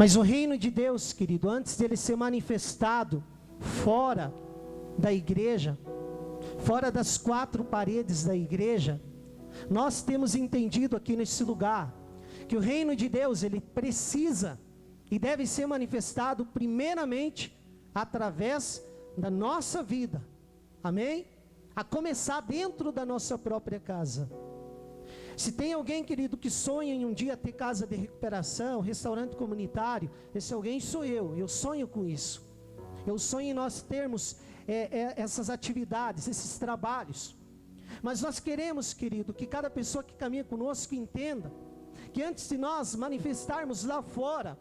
Mas o reino de Deus, querido, antes dele ser manifestado fora da igreja, fora das quatro paredes da igreja, nós temos entendido aqui nesse lugar, que o reino de Deus, ele precisa e deve ser manifestado primeiramente através da nossa vida, amém? A começar dentro da nossa própria casa. Se tem alguém, querido, que sonha em um dia ter casa de recuperação, restaurante comunitário, esse alguém sou eu sonho com isso. Eu sonho em nós termos essas atividades, esses trabalhos. Mas nós queremos, querido, que cada pessoa que caminha conosco entenda que antes de nós manifestarmos lá fora,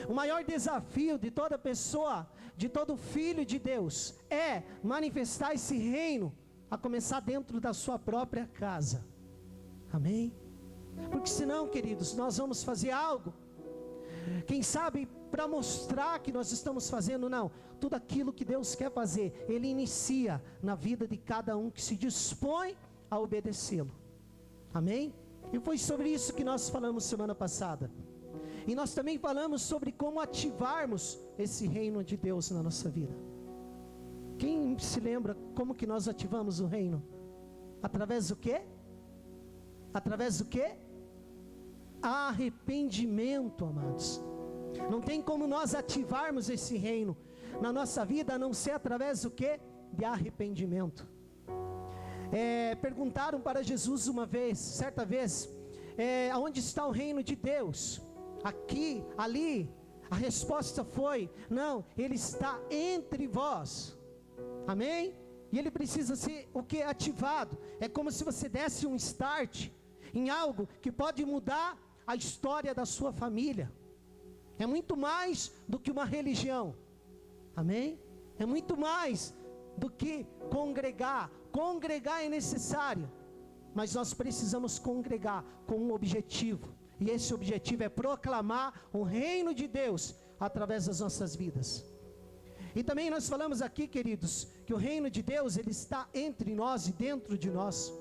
o maior desafio de toda pessoa, de todo filho de Deus, é manifestar esse reino, a começar dentro da sua própria casa. Amém? Porque senão, queridos, nós vamos fazer algo, quem sabe para mostrar que nós estamos fazendo, não. Tudo aquilo que Deus quer fazer, Ele inicia na vida de cada um que se dispõe a obedecê-lo. Amém? E foi sobre isso que nós falamos semana passada. E nós também falamos sobre como ativarmos esse reino de Deus na nossa vida. Quem se lembra como que nós ativamos o reino? Através do quê? Através do quê? Arrependimento, amados. Não tem como nós ativarmos esse reino na nossa vida, a não ser através do quê? De arrependimento. Perguntaram para Jesus uma vez, certa vez, aonde está o reino de Deus? Aqui, ali. A resposta foi, não, Ele está entre vós. Amém? E Ele precisa ser o que? Ativado. É como se você desse um start em algo que pode mudar a história da sua família. É muito mais do que uma religião. Amém? É muito mais do que congregar. Congregar é necessário, mas nós precisamos congregar com um objetivo. E esse objetivo é proclamar o reino de Deus através das nossas vidas. E também nós falamos aqui, queridos, que o reino de Deus, ele está entre nós e dentro de nós.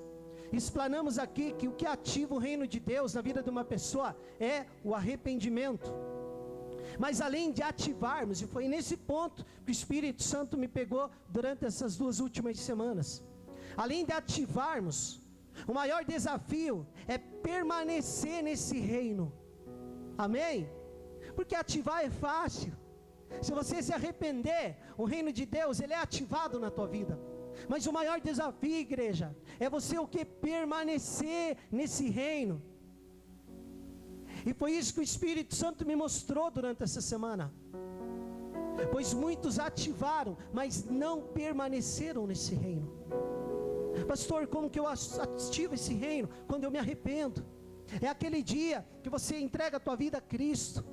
Explanamos aqui que o que ativa o reino de Deus na vida de uma pessoa é o arrependimento. Mas além de ativarmos, e foi nesse ponto que o Espírito Santo me pegou durante essas 2 últimas semanas. Além de ativarmos, o maior desafio é permanecer nesse reino. Amém? Porque ativar é fácil. Se você se arrepender, o reino de Deus, ele é ativado na tua vida. Mas o maior desafio, igreja, é você o que? Permanecer nesse reino. E foi isso que o Espírito Santo me mostrou durante essa semana. Pois muitos ativaram, mas não permaneceram nesse reino. Pastor, como que eu ativo esse reino? Quando eu me arrependo. É aquele dia que você entrega a tua vida a Cristo.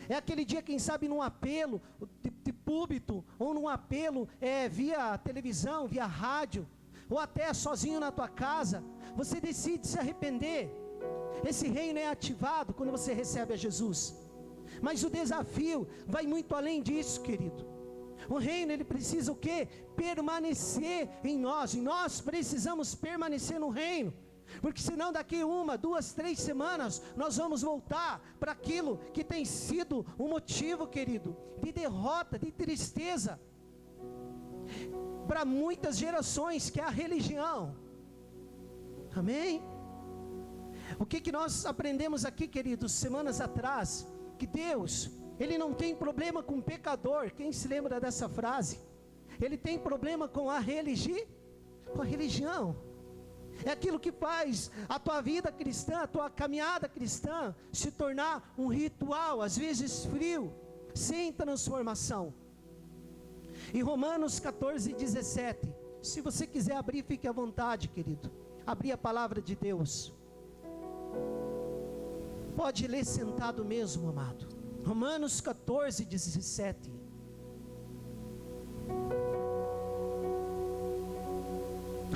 É aquele dia, quem sabe, num apelo de púlpito, ou num apelo via televisão, via rádio, ou até sozinho na tua casa, você decide se arrepender. Esse reino é ativado quando você recebe a Jesus. Mas o desafio vai muito além disso, querido. O reino, ele precisa o quê? Permanecer em nós. E nós precisamos permanecer no reino. Porque senão daqui 1, 2, 3 semanas nós vamos voltar para aquilo que tem sido um motivo, querido, de derrota, de tristeza para muitas gerações, que é a religião. Amém? O que nós aprendemos aqui, queridos, semanas atrás? Que Deus, Ele não tem problema com pecador. Quem se lembra dessa frase? Ele tem problema com a religião. É aquilo que faz a tua vida cristã, a tua caminhada cristã se tornar um ritual, às vezes frio, sem transformação. Em Romanos 14:17, se você quiser abrir, fique à vontade, querido. Abrir a palavra de Deus. Pode ler sentado mesmo, amado. Romanos 14:17.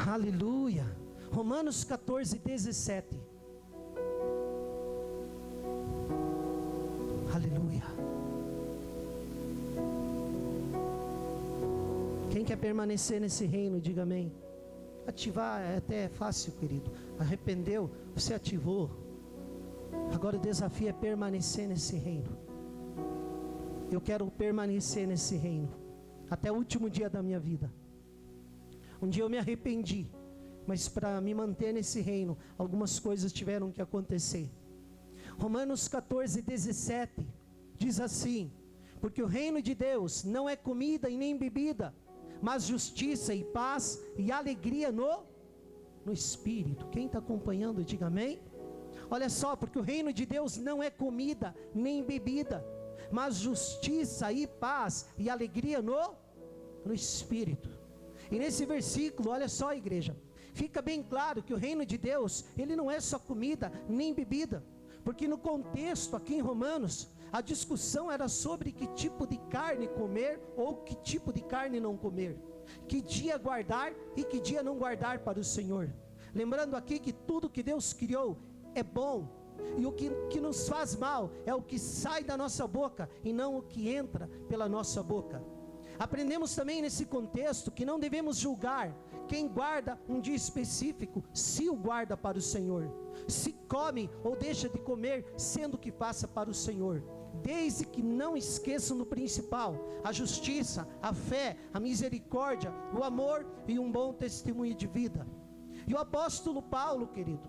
Aleluia. Romanos 14:17. Aleluia. Quem quer permanecer nesse reino, diga amém. Ativar é até fácil, querido. Arrependeu, você ativou. Agora o desafio é permanecer nesse reino. eu quero permanecer nesse reino até o último dia da minha vida. Um dia eu me arrependi, mas para me manter nesse reino, algumas coisas tiveram que acontecer. Romanos 14:17 diz assim: porque o reino de Deus não é comida e nem bebida, mas justiça e paz e alegria no Espírito. Quem está acompanhando, diga amém. Olha só, porque o reino de Deus não é comida nem bebida, mas justiça e paz e alegria no Espírito. E nesse versículo, olha só, igreja, fica bem claro que o reino de Deus, ele não é só comida nem bebida, porque no contexto aqui em Romanos, a discussão era sobre que tipo de carne comer ou que tipo de carne não comer, que dia guardar e que dia não guardar para o Senhor. Lembrando aqui que tudo que Deus criou é bom, e o que nos faz mal é o que sai da nossa boca e não o que entra pela nossa boca. Aprendemos também nesse contexto que não devemos julgar quem guarda um dia específico, se o guarda para o Senhor, se come ou deixa de comer, sendo que faça para o Senhor, desde que não esqueçam do principal: a justiça, a fé, a misericórdia, o amor e um bom testemunho de vida. E o apóstolo Paulo, querido,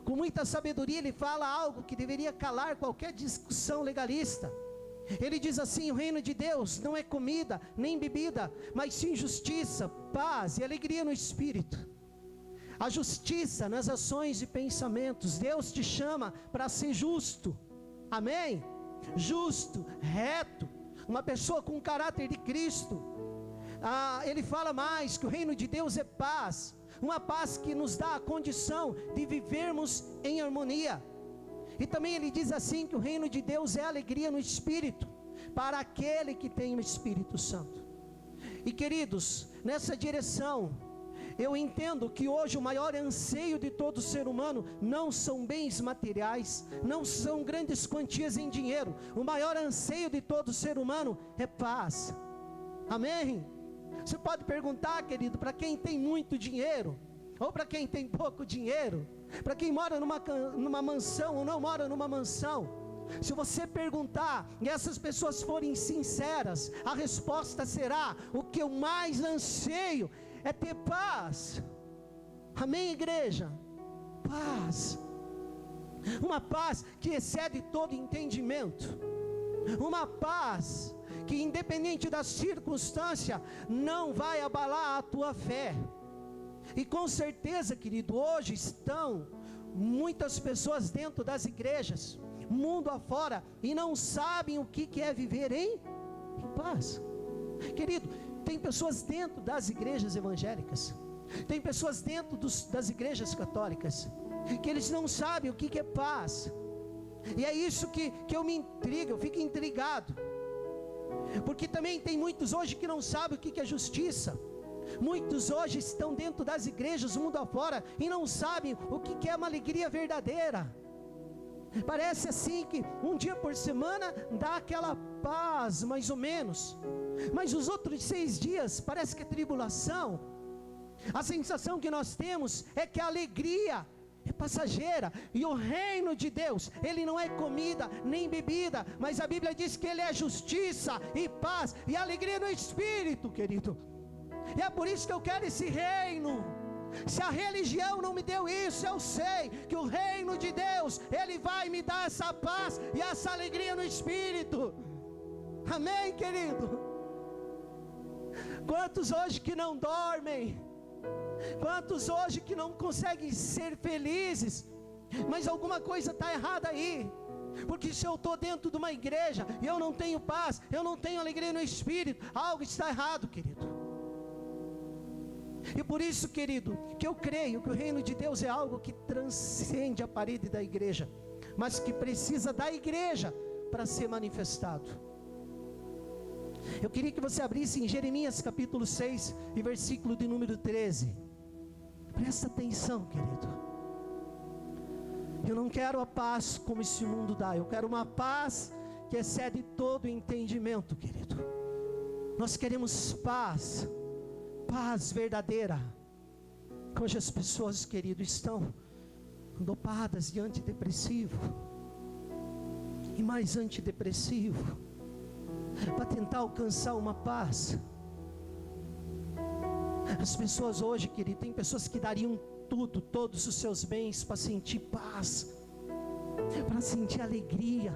com muita sabedoria, ele fala algo que deveria calar qualquer discussão legalista. Ele diz assim: o reino de Deus não é comida nem bebida, mas sim justiça, paz e alegria no Espírito. A justiça nas ações e pensamentos. Deus te chama para ser justo, amém? Justo, reto, uma pessoa com o caráter de Cristo. Ele fala mais que o reino de Deus é paz, uma paz que nos dá a condição de vivermos em harmonia. E também ele diz assim que o reino de Deus é alegria no Espírito, para aquele que tem o Espírito Santo. E queridos, nessa direção, eu entendo que hoje o maior anseio de todo ser humano não são bens materiais, não são grandes quantias em dinheiro. O maior anseio de todo ser humano é paz, amém? Você pode perguntar, querido, para quem tem muito dinheiro, ou para quem tem pouco dinheiro, para quem mora numa mansão ou não mora numa mansão. Se você perguntar e essas pessoas forem sinceras, a resposta será: o que eu mais anseio é ter paz. Amém, igreja? Paz. Uma paz que excede todo entendimento. Uma paz que, independente da circunstância, não vai abalar a tua fé. E com certeza, querido, hoje estão muitas pessoas dentro das igrejas, mundo afora, e não sabem o que é viver em paz. Querido, tem pessoas dentro das igrejas evangélicas, tem pessoas dentro das igrejas católicas, que eles não sabem o que é paz. E é isso que eu me intrigo, eu fico intrigado, porque também tem muitos hoje que não sabem o que é justiça. Muitos hoje estão dentro das igrejas, mundo afora, e não sabem o que é uma alegria verdadeira. Parece assim que um dia por semana dá aquela paz, mais ou menos, mas os outros 6 dias parece que é tribulação. A sensação que nós temos é que a alegria é passageira, e o reino de Deus, ele não é comida nem bebida, mas a Bíblia diz que ele é justiça e paz e alegria no Espírito, querido. E é por isso que eu quero esse reino. Se a religião não me deu isso, eu sei que o reino de Deus, ele vai me dar essa paz e essa alegria no Espírito. Amém, querido? Quantos hoje que não dormem? Quantos hoje que não conseguem ser felizes? Mas alguma coisa está errada aí. Porque se eu estou dentro de uma igreja e eu não tenho paz, eu não tenho alegria no Espírito, algo está errado, querido. E por isso, querido, que eu creio que o reino de Deus é algo que transcende a parede da igreja, mas que precisa da igreja para ser manifestado. Eu queria que você abrisse em Jeremias capítulo 6 e versículo de número 13. Presta atenção, querido. Eu não quero a paz como esse mundo dá, eu quero uma paz que excede todo entendimento, querido. Nós queremos paz, paz verdadeira. Hoje as pessoas, querido, estão dopadas de antidepressivo, e mais antidepressivo, para tentar alcançar uma paz. As pessoas hoje, querido, tem pessoas que dariam tudo, todos os seus bens para sentir paz, para sentir alegria.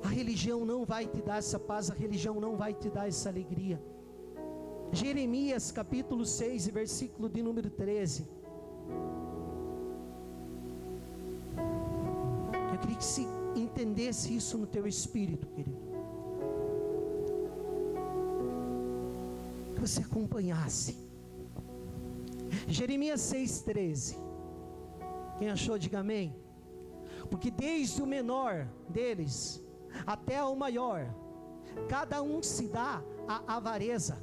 A religião não vai te dar essa paz, a religião não vai te dar essa alegria. Jeremias capítulo 6, versículo de número 13. Eu queria que se entendesse isso no teu espírito, querido. Que você acompanhasse. Jeremias 6,13. Quem achou, diga amém. Porque desde o menor deles até ao maior, cada um se dá a avareza,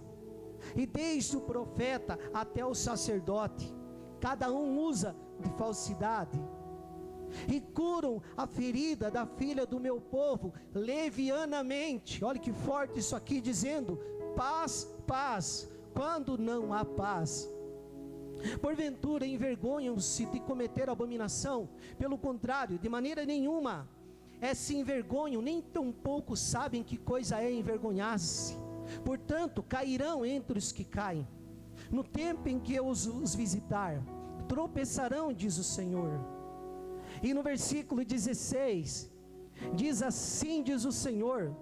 e desde o profeta até o sacerdote, cada um usa de falsidade, e curam a ferida da filha do meu povo levianamente. Olha que forte isso aqui, dizendo: paz, paz, quando não há paz. Porventura envergonham-se de cometer abominação? Pelo contrário, de maneira nenhuma se envergonham, nem tampouco sabem que coisa é envergonhar-se. Portanto, cairão entre os que caem. No tempo em que eu os visitar, tropeçarão, diz o Senhor. E no versículo 16, diz assim, diz o Senhor: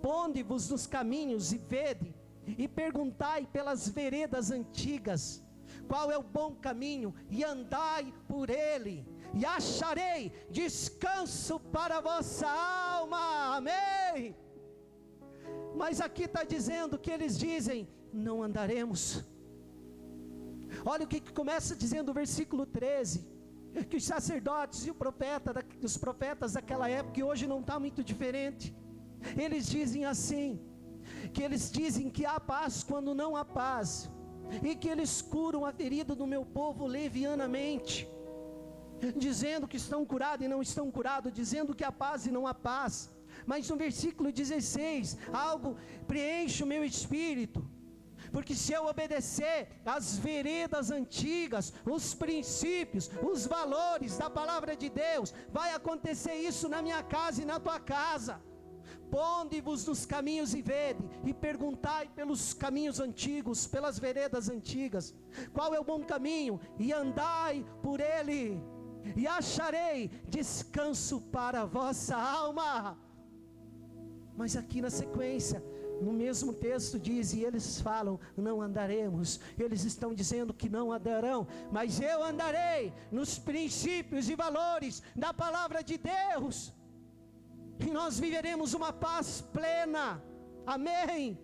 ponde-vos nos caminhos e vede, e perguntai pelas veredas antigas, qual é o bom caminho, e andai por ele, e acharei descanso para a vossa alma. Amém. Mas aqui está dizendo que eles dizem: não andaremos. Olha o que começa dizendo o versículo 13, que os sacerdotes e os profetas daquela época, e hoje não está muito diferente, eles dizem assim, que eles dizem que há paz quando não há paz, e que eles curam a ferida do meu povo levianamente, dizendo que estão curados e não estão curados, dizendo que há paz e não há paz. Mas no versículo 16, algo preenche o meu espírito, porque se eu obedecer às veredas antigas, os princípios, os valores da palavra de Deus, vai acontecer isso na minha casa e na tua casa. Ponde-vos nos caminhos e vede, e perguntai pelos caminhos antigos, pelas veredas antigas, qual é o bom caminho, e andai por ele, e acharei descanso para a vossa alma. Mas aqui na sequência, no mesmo texto diz, e eles falam: não andaremos. Eles estão dizendo que não andarão, mas eu andarei nos princípios e valores da palavra de Deus, e nós viveremos uma paz plena. Amém.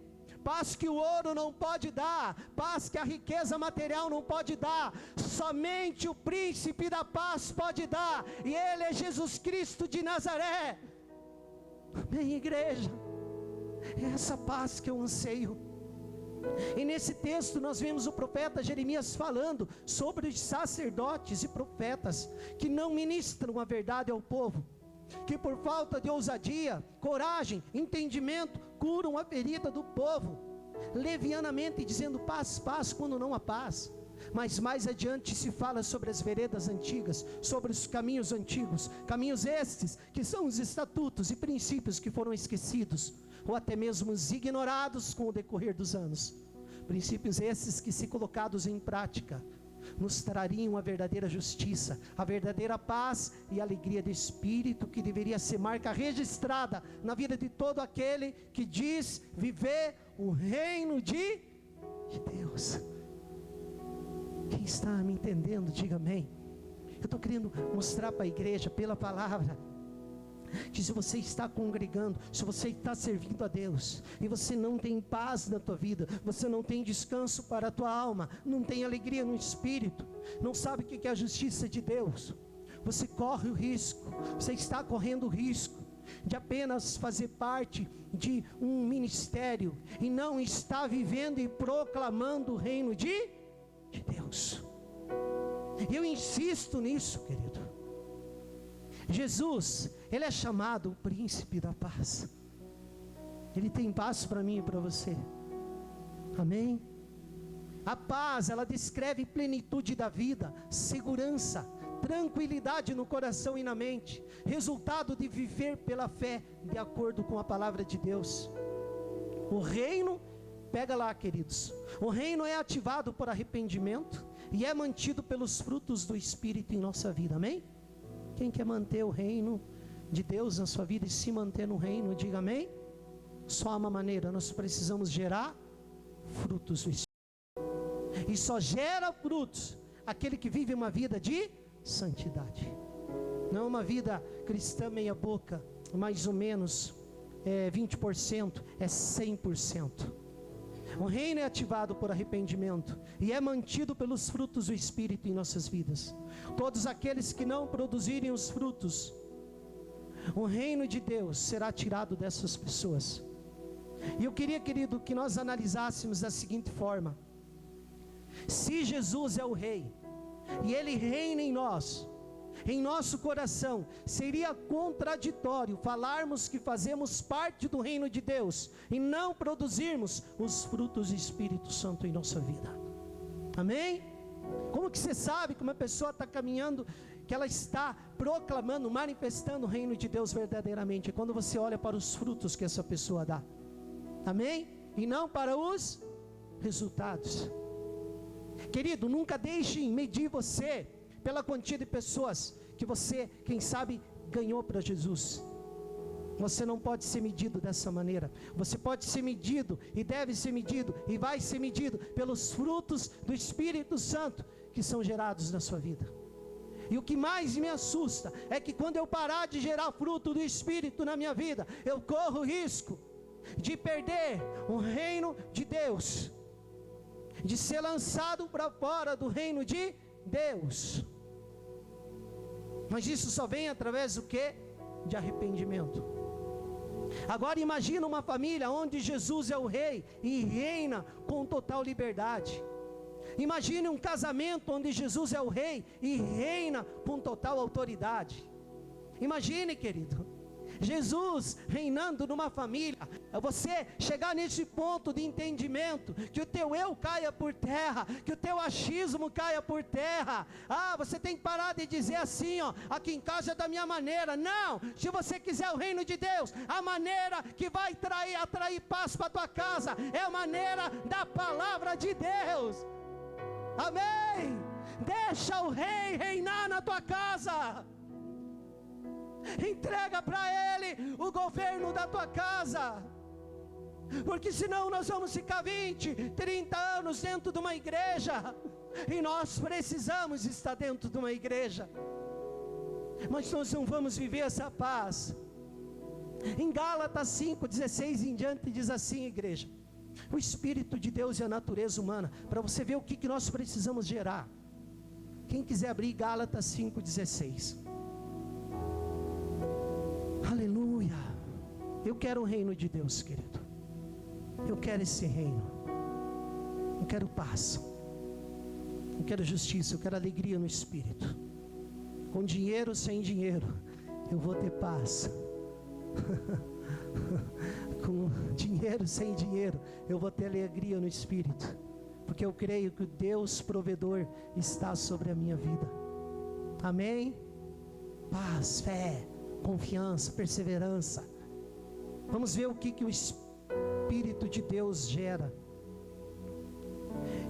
Paz que o ouro não pode dar, paz que a riqueza material não pode dar, somente o príncipe da paz pode dar, e ele é Jesus Cristo de Nazaré. Amém, igreja. É essa paz que eu anseio. E nesse texto nós vemos o profeta Jeremias falando sobre os sacerdotes e profetas que não ministram a verdade ao povo, que por falta de ousadia, coragem, entendimento, curam a ferida do povo levianamente, dizendo paz, paz, quando não há paz. Mas mais adiante se fala sobre as veredas antigas, sobre os caminhos antigos, caminhos estes que são os estatutos e princípios que foram esquecidos, ou até mesmo ignorados com o decorrer dos anos. Princípios esses que, se colocados em prática, nos trariam a verdadeira justiça, a verdadeira paz e alegria de espírito, que deveria ser marca registrada na vida de todo aquele que diz viver o reino de Deus. Quem está me entendendo, diga amém. Eu estou querendo mostrar para a igreja, pela palavra, que se você está congregando, se você está servindo a Deus, e você não tem paz na tua vida, você não tem descanso para a tua alma, não tem alegria no espírito, não sabe o que é a justiça de Deus, você corre o risco, você está correndo o risco de apenas fazer parte de um ministério, e não está vivendo e proclamando o reino de Deus. Eu insisto nisso, querido. Jesus, ele é chamado o príncipe da paz. Ele tem paz para mim e para você. Amém? A paz, ela descreve plenitude da vida, segurança, tranquilidade no coração e na mente, resultado de viver pela fé, de acordo com a palavra de Deus. O reino, pega lá, queridos, o reino é ativado por arrependimento e é mantido pelos frutos do Espírito em nossa vida, amém? Quem quer manter o reino de Deus na sua vida e se manter no reino, diga amém. Só há uma maneira, nós precisamos gerar frutos do Espírito, e só gera frutos aquele que vive uma vida de santidade, não uma vida cristã meia boca, mais ou menos 20%, é 100%. O reino é ativado por arrependimento e é mantido pelos frutos do Espírito em nossas vidas. Todos aqueles que não produzirem os frutos, o reino de Deus será tirado dessas pessoas. E eu queria, querido, que nós analisássemos da seguinte forma: se Jesus é o Rei, e Ele reina em nós, em nosso coração, seria contraditório falarmos que fazemos parte do reino de Deus e não produzirmos os frutos do Espírito Santo em nossa vida. Amém? Como que você sabe que uma pessoa está caminhando, que ela está proclamando, manifestando o reino de Deus verdadeiramente? É quando você olha para os frutos que essa pessoa dá. Amém? E não para os resultados. Querido, nunca deixe medir você pela quantia de pessoas que você, quem sabe, ganhou para Jesus. Você não pode ser medido dessa maneira. Você pode ser medido, e deve ser medido, e vai ser medido pelos frutos do Espírito Santo que são gerados na sua vida. E o que mais me assusta é que quando eu parar de gerar fruto do Espírito na minha vida, eu corro o risco de perder o reino de Deus, de ser lançado para fora do reino de Deus. Mas isso só vem através do quê? De arrependimento. Agora imagina uma família onde Jesus é o Rei e reina com total liberdade. Imagine um casamento onde Jesus é o Rei e reina com total autoridade. Imagine, querido, Jesus reinando numa família, você chegar nesse ponto de entendimento, que o teu eu caia por terra, que o teu achismo caia por terra. Você tem que parar de dizer assim, aqui em casa é da minha maneira. Não, se você quiser o reino de Deus, a maneira que vai atrair paz para a tua casa, é a maneira da palavra de Deus. Amém? Deixa o Rei reinar na tua casa. Entrega para Ele o governo da tua casa, porque senão nós vamos ficar 20, 30 anos dentro de uma igreja, e nós precisamos estar dentro de uma igreja, mas nós não vamos viver essa paz. Em Gálatas 5:16 em diante diz assim, igreja: o Espírito de Deus e a natureza humana, para você ver o que nós precisamos gerar. Quem quiser abrir Gálatas 5:16. Aleluia. Eu quero o reino de Deus, querido. Eu quero esse reino. Eu quero paz. Eu quero justiça. Eu quero alegria no Espírito. Com dinheiro, sem dinheiro, eu vou ter paz. Com dinheiro, sem dinheiro, eu vou ter alegria no Espírito. Porque eu creio que o Deus provedor está sobre a minha vida. Amém? Paz, fé, confiança, perseverança. Vamos ver o que o Espírito de Deus gera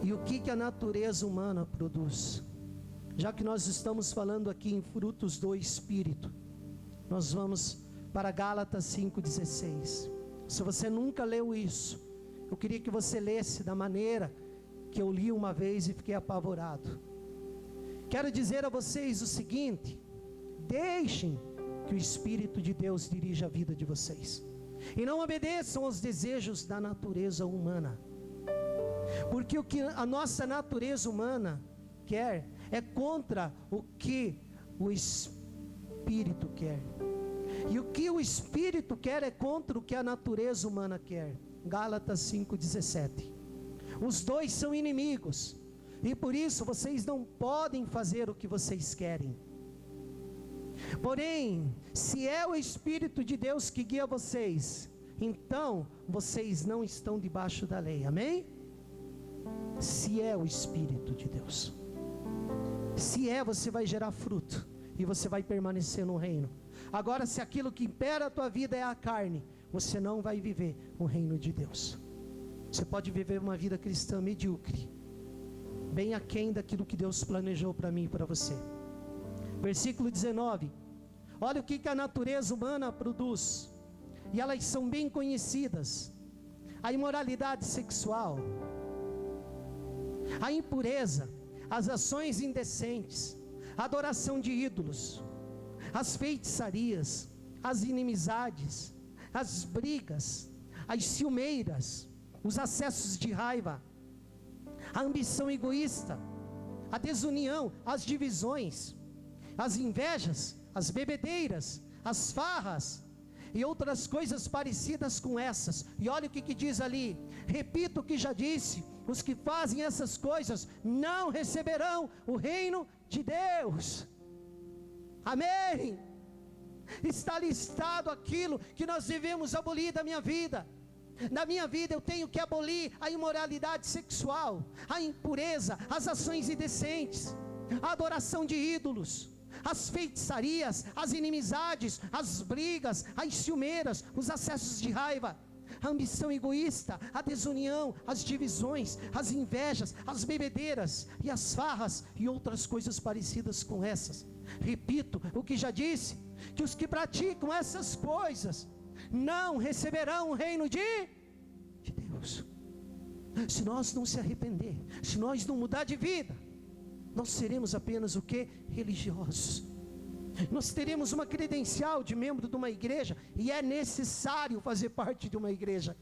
e o que a natureza humana produz. Já que nós estamos falando aqui em frutos do Espírito, nós vamos para Gálatas 5:16. Se você nunca leu isso, eu queria que você lesse da maneira que eu li uma vez e fiquei apavorado. Quero dizer a vocês o seguinte: deixem que o Espírito de Deus dirija a vida de vocês, e não obedeçam aos desejos da natureza humana, porque o que a nossa natureza humana quer é contra o que o Espírito quer, e o que o Espírito quer é contra o que a natureza humana quer. Gálatas 5:17. Os dois são inimigos, e por isso vocês não podem fazer o que vocês querem. Porém, se é o Espírito de Deus que guia vocês, então vocês não estão debaixo da lei. Amém? Se é o Espírito de Deus, se é, você vai gerar fruto e você vai permanecer no reino. Agora, se aquilo que impera a tua vida é a carne, você não vai viver o reino de Deus. Você pode viver uma vida cristã medíocre, bem aquém daquilo que Deus planejou para mim e para você. Versículo 19, olha o que a natureza humana produz, e elas são bem conhecidas: a imoralidade sexual, a impureza, as ações indecentes, a adoração de ídolos, as feitiçarias, as inimizades, as brigas, as ciumeiras, os acessos de raiva, a ambição egoísta, a desunião, as divisões, as invejas, as bebedeiras, as farras e outras coisas parecidas com essas. E olha o que diz ali: repito o que já disse, os que fazem essas coisas não receberão o reino de Deus. Amém. Está listado aquilo que nós devemos abolir da minha vida. Na minha vida eu tenho que abolir a imoralidade sexual, a impureza, as ações indecentes, a adoração de ídolos, as feitiçarias, as inimizades, as brigas, as ciumeiras, os acessos de raiva, a ambição egoísta, a desunião, as divisões, as invejas, as bebedeiras e as farras e outras coisas parecidas com essas. Repito o que já disse, que os que praticam essas coisas não receberão o reino de Deus. Se nós não se arrepender, se nós não mudar de vida, nós seremos apenas o que? Religiosos. Nós teremos uma credencial de membro de uma igreja, e é necessário fazer parte de uma igreja.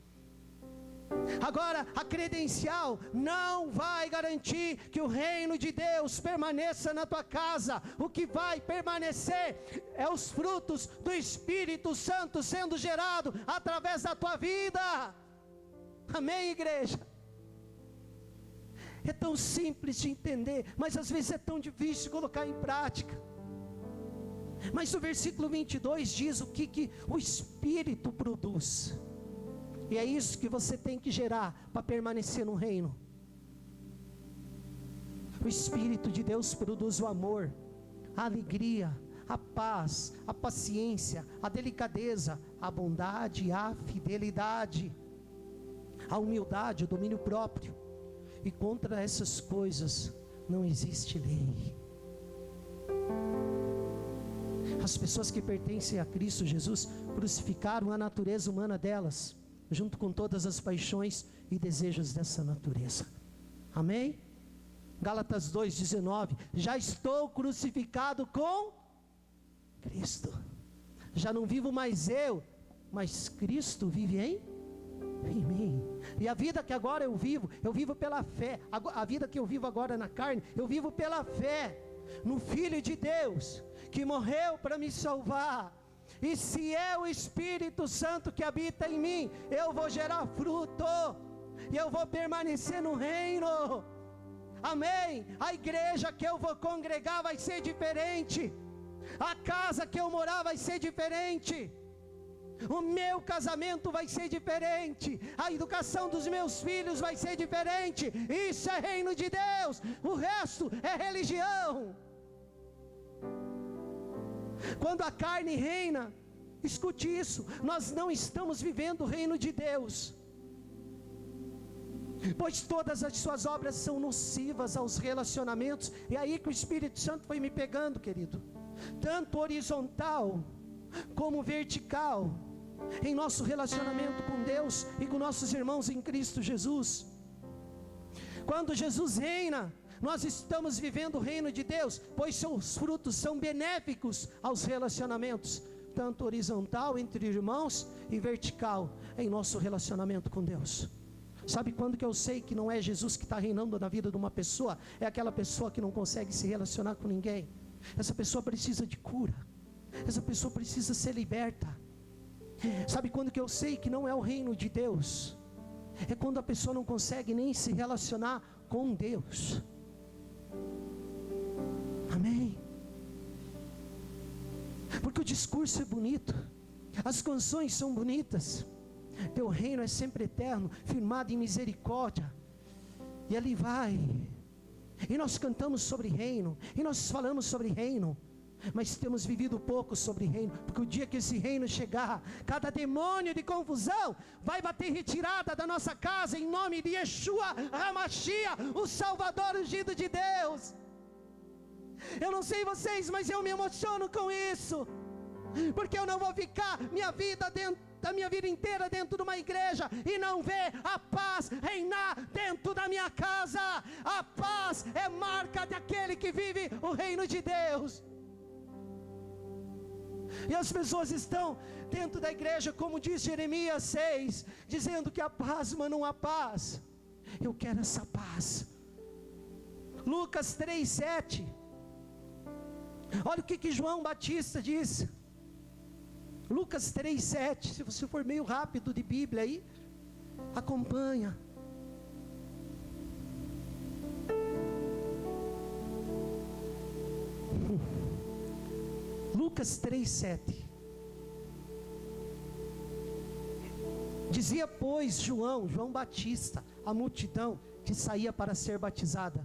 Agora, a credencial não vai garantir que o reino de Deus permaneça na tua casa. O que vai permanecer é os frutos do Espírito Santo sendo gerado através da tua vida. Amém, igreja? É tão simples de entender, mas às vezes é tão difícil de colocar em prática. Mas o versículo 22 diz o que o Espírito produz. E é isso que você tem que gerar para permanecer no reino. O Espírito de Deus produz o amor, a alegria, a paz, a paciência, a delicadeza, a bondade, a fidelidade, a humildade, o domínio próprio. E contra essas coisas não existe lei. As pessoas que pertencem a Cristo Jesus crucificaram a natureza humana delas, junto com todas as paixões e desejos dessa natureza. Amém? Gálatas 2,19, já estou crucificado com Cristo, já não vivo mais eu, mas Cristo vive em mim. E a vida que agora eu vivo pela fé. A vida que eu vivo agora na carne, eu vivo pela fé no Filho de Deus, que morreu para me salvar. E se é o Espírito Santo que habita em mim, eu vou gerar fruto, e eu vou permanecer no reino. Amém? A igreja que eu vou congregar vai ser diferente, a casa que eu morar vai ser diferente, o meu casamento vai ser diferente, a educação dos meus filhos vai ser diferente. Isso é reino de Deus, o resto é religião. Quando a carne reina, escute isso, nós não estamos vivendo o reino de Deus, pois todas as suas obras são nocivas aos relacionamentos. E aí que o Espírito Santo foi me pegando, querido, tanto horizontal como vertical, em nosso relacionamento com Deus e com nossos irmãos em Cristo Jesus. Quando Jesus reina, nós estamos vivendo o reino de Deus, pois seus frutos são benéficos aos relacionamentos, tanto horizontal entre irmãos e vertical em nosso relacionamento com Deus. Sabe quando que eu sei que não é Jesus que está reinando na vida de uma pessoa? É aquela pessoa que não consegue se relacionar com ninguém. Essa pessoa precisa de cura, essa pessoa precisa ser liberta. Sabe quando que eu sei que não é o reino de Deus? É quando a pessoa não consegue nem se relacionar com Deus. Amém? Porque o discurso é bonito, as canções são bonitas, teu reino é sempre eterno, firmado em misericórdia, e ali vai, e nós cantamos sobre reino, e nós falamos sobre reino, mas temos vivido pouco sobre reino, porque o dia que esse reino chegar, cada demônio de confusão vai bater retirada da nossa casa, em nome de Yeshua HaMashiach, o Salvador ungido de Deus. Eu não sei vocês, mas eu me emociono com isso, porque eu não vou ficar a minha vida inteira dentro de uma igreja e não ver a paz reinar dentro da minha casa. A paz é marca daquele que vive o reino de Deus. E as pessoas estão dentro da igreja, como diz Jeremias 6, dizendo que a paz, mas não há paz. Eu quero essa paz. Lucas 3:7. Olha o que João Batista diz. Lucas 3:7. Se você for meio rápido de Bíblia aí, acompanha. Lucas 3:7. Dizia, pois, João Batista, a multidão que saía para ser batizada: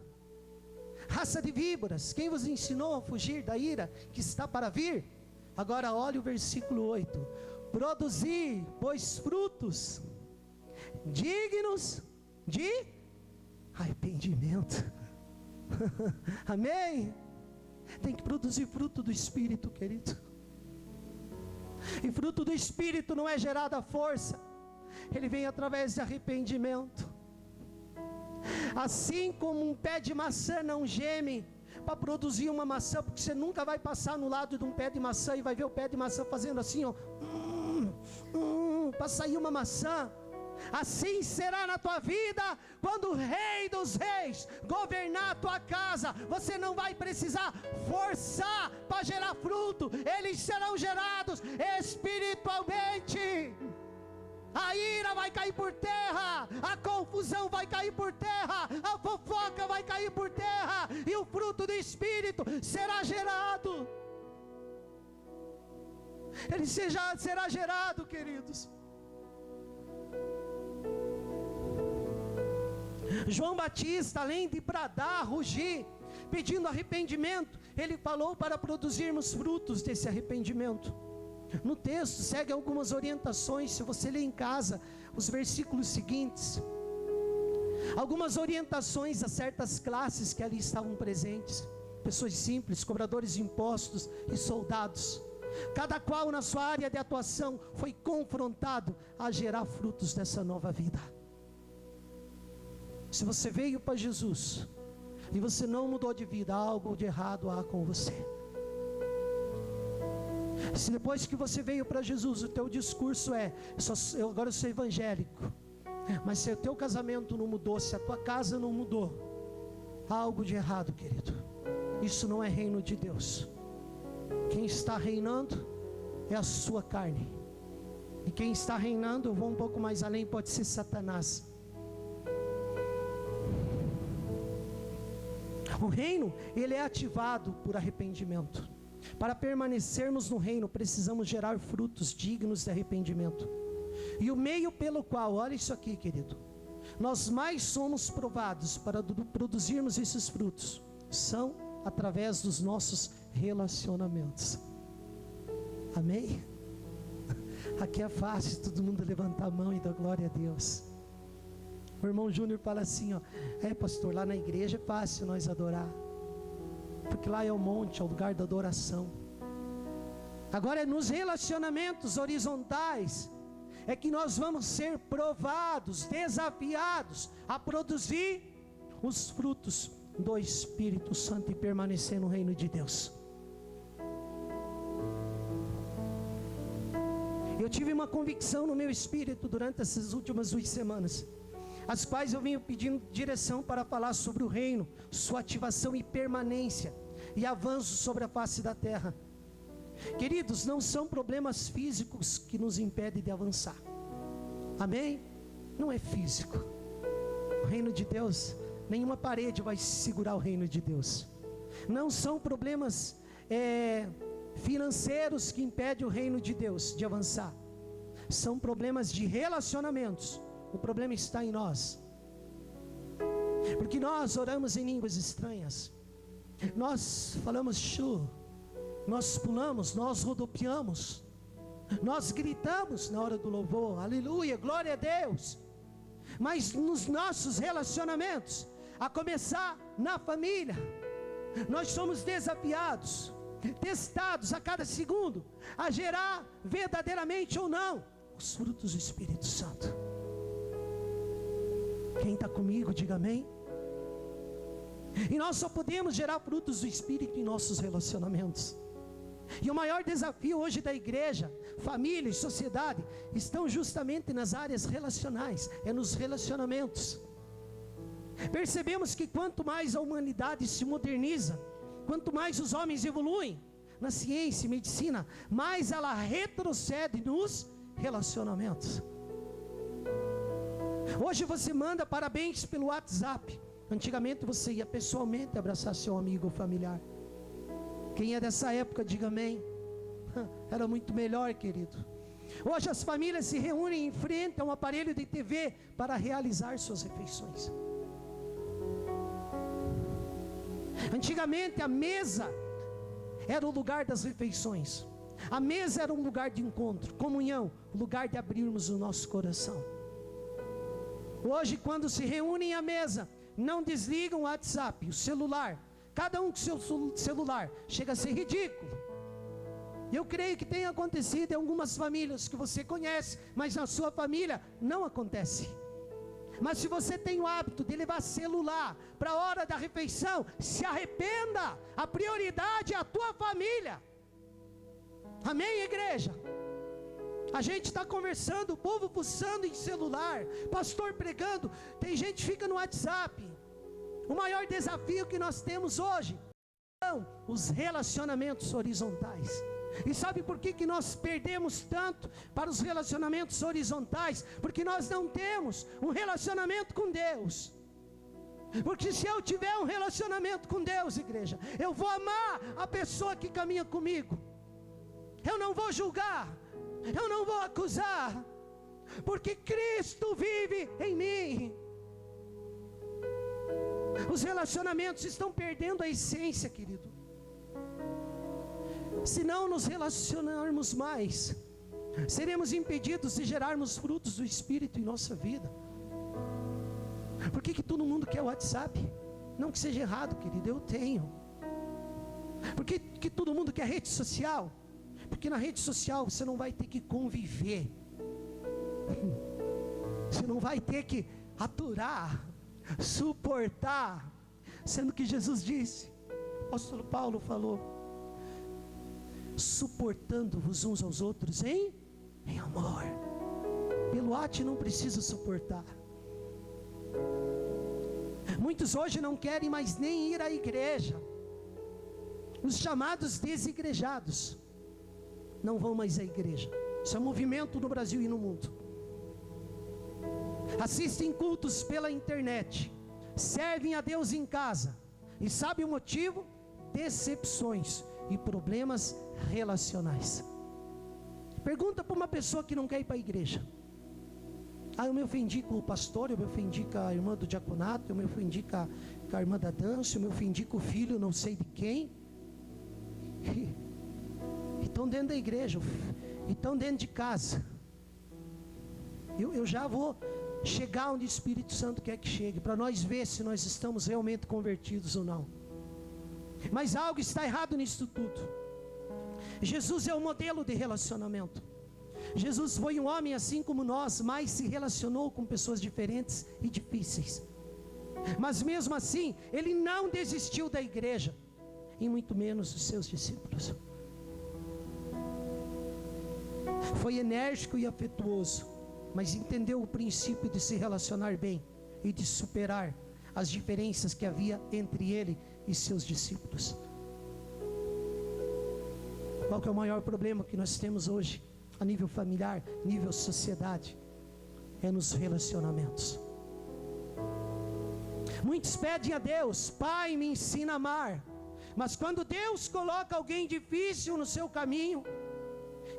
raça de víboras, quem vos ensinou a fugir da ira que está para vir? Agora olha o versículo 8: produzir, pois, frutos dignos de arrependimento. Amém? Tem que produzir fruto do Espírito, querido. E fruto do Espírito não é gerado à força, ele vem através de arrependimento. Assim como um pé de maçã não geme para produzir uma maçã, porque você nunca vai passar no lado de um pé de maçã e vai ver o pé de maçã fazendo assim, ó, para sair uma maçã. Assim será na tua vida, quando o Rei dos Reis governar a tua casa. Você não vai precisar forçar para gerar fruto, eles serão gerados espiritualmente. A ira vai cair por terra, a confusão vai cair por terra, a fofoca vai cair por terra, e o fruto do Espírito será gerado. Ele será gerado, queridos. João Batista, além de bradar, rugir, pedindo arrependimento, ele falou para produzirmos frutos desse arrependimento. No texto segue algumas orientações, se você ler em casa os versículos seguintes, algumas orientações a certas classes que ali estavam presentes: pessoas simples, cobradores de impostos e soldados. Cada qual na sua área de atuação foi confrontado a gerar frutos dessa nova vida. Se você veio para Jesus e você não mudou de vida, algo de errado há com você. Se depois que você veio para Jesus, o teu discurso é: agora eu sou evangélico, mas se o teu casamento não mudou, se a tua casa não mudou, há algo de errado, querido. Isso não é reino de Deus. Quem está reinando é a sua carne, e quem está reinando, eu vou um pouco mais além, pode ser Satanás. O reino, ele é ativado por arrependimento. Para permanecermos no reino, precisamos gerar frutos dignos de arrependimento. E o meio pelo qual, olha isso aqui, querido, nós mais somos provados para produzirmos esses frutos, são através dos nossos relacionamentos. Amém? Aqui é fácil todo mundo levantar a mão e dar glória a Deus. O irmão Júnior fala assim, ó: pastor, lá na igreja é fácil nós adorar, porque lá é o monte, é o lugar da adoração. Agora é nos relacionamentos horizontais é que nós vamos ser provados, desafiados a produzir os frutos do Espírito Santo e permanecer no reino de Deus. Eu tive uma convicção no meu espírito durante essas últimas 2 semanas, as quais eu venho pedindo direção para falar sobre o reino, sua ativação e permanência, e avanço sobre a face da terra. Queridos, não são problemas físicos que nos impedem de avançar. Amém? Não é físico. O reino de Deus, nenhuma parede vai segurar o reino de Deus. Não são problemas financeiros que impedem o reino de Deus de avançar. São problemas de relacionamentos. O problema está em nós, porque nós oramos em línguas estranhas, nós falamos nós pulamos, nós rodopiamos, nós gritamos na hora do louvor, aleluia, glória a Deus. Mas nos nossos relacionamentos, a começar na família, nós somos desafiados, testados a cada segundo, a gerar verdadeiramente ou não os frutos do Espírito Santo. Quem está comigo, diga amém. E nós só podemos gerar frutos do Espírito em nossos relacionamentos. E o maior desafio hoje da igreja, família e sociedade, estão justamente nas áreas relacionais, é nos relacionamentos. Percebemos que quanto mais a humanidade se moderniza, quanto mais os homens evoluem na ciência e medicina, mais ela retrocede nos relacionamentos. Hoje você manda parabéns pelo WhatsApp. Antigamente você ia pessoalmente abraçar seu amigo ou familiar. Quem é dessa época, diga amém. Era muito melhor, querido. Hoje as famílias se reúnem em frente a um aparelho de TV para realizar suas refeições. Antigamente a mesa era o lugar das refeições. A mesa era um lugar de encontro, comunhão, lugar de abrirmos o nosso coração. Hoje, quando se reúnem à mesa, não desligam o WhatsApp, o celular. Cada um com seu celular. Chega a ser ridículo. Eu creio que tem acontecido em algumas famílias que você conhece, mas na sua família não acontece. Mas se você tem o hábito de levar celular para a hora da refeição, se arrependa. A prioridade é a tua família. Amém, igreja? A gente está conversando, o povo pulsando em celular, pastor pregando, tem gente que fica no WhatsApp. O maior desafio que nós temos hoje são os relacionamentos horizontais. E sabe por que nós perdemos tanto para os relacionamentos horizontais? Porque nós não temos um relacionamento com Deus. Porque se eu tiver um relacionamento com Deus, igreja, eu vou amar a pessoa que caminha comigo. Eu não vou julgar, eu não vou acusar, porque Cristo vive em mim. Os relacionamentos estão perdendo a essência, querido. Se não nos relacionarmos mais, seremos impedidos de gerarmos frutos do Espírito em nossa vida. Por que todo mundo quer o WhatsApp? Não que seja errado, querido, eu tenho. Por que todo mundo quer rede social? Porque na rede social você não vai ter que conviver. Você não vai ter que aturar, suportar. Sendo que Jesus disse, o apóstolo Paulo falou, suportando-vos uns aos outros em amor. Pelo ato não precisa suportar. Muitos hoje não querem mais nem ir à igreja. Os chamados desigrejados não vão mais à igreja. Isso é movimento no Brasil e no mundo. Assistem cultos pela internet, servem a Deus em casa. E sabe o motivo? Decepções e problemas relacionais. Pergunta para uma pessoa que não quer ir para a igreja. Eu me ofendi com o pastor, eu me ofendi com a irmã do diaconato, eu me ofendi com a irmã da dança, eu me ofendi com o filho não sei de quem. E estão dentro da igreja, e estão dentro de casa. Eu já vou chegar onde o Espírito Santo quer que chegue, para nós ver se nós estamos realmente convertidos ou não. Mas algo está errado nisso tudo. Jesus é o modelo de relacionamento. Jesus foi um homem assim como nós, mas se relacionou com pessoas diferentes e difíceis. Mas mesmo assim, ele não desistiu da igreja, e muito menos dos seus discípulos. Foi enérgico e afetuoso, mas entendeu o princípio de se relacionar bem e de superar as diferenças que havia entre ele e seus discípulos. Qual que é o maior problema que nós temos hoje, a nível familiar, nível sociedade? É nos relacionamentos. Muitos pedem a Deus, Pai, me ensina a amar. Mas quando Deus coloca alguém difícil no seu caminho,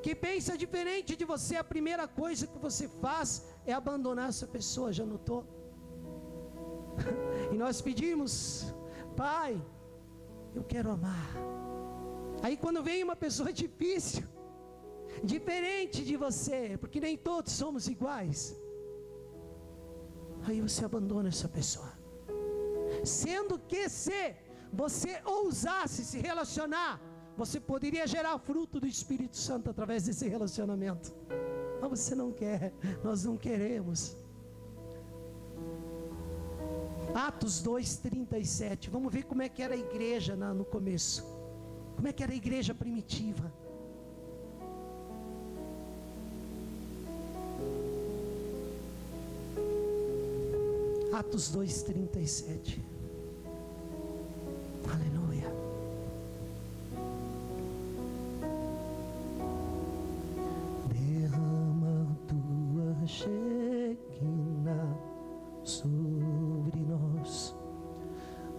que pensa diferente de você, a primeira coisa que você faz é abandonar essa pessoa, já notou? E nós pedimos, Pai, eu quero amar, Aí quando vem uma pessoa difícil, diferente de você, porque nem todos somos iguais, aí você abandona essa pessoa. Sendo que se você ousasse se relacionar, você poderia gerar fruto do Espírito Santo através desse relacionamento. Mas você não quer, nós não queremos. Atos 2:37, vamos ver como é que era a igreja no começo. Como é que era a igreja primitiva. Atos 2:37. Aleluia. Derrama tua Shekinah sobre nós.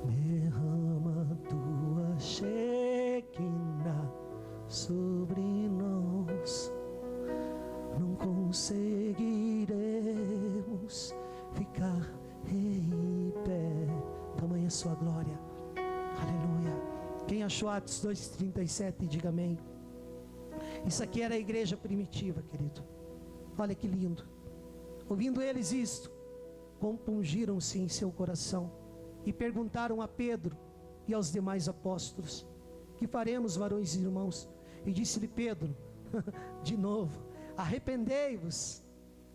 Derrama tua Shekinah sobre nós. Não conseguiremos ficar em pé, tamanha sua glória. Aleluia. Quem achou Atos 2:37, diga amém. Isso aqui era a igreja primitiva, querido. Olha que lindo. Ouvindo eles isto, compungiram-se em seu coração e perguntaram a Pedro e aos demais apóstolos: que faremos, varões e irmãos? E disse-lhe Pedro, de novo: arrependei-vos.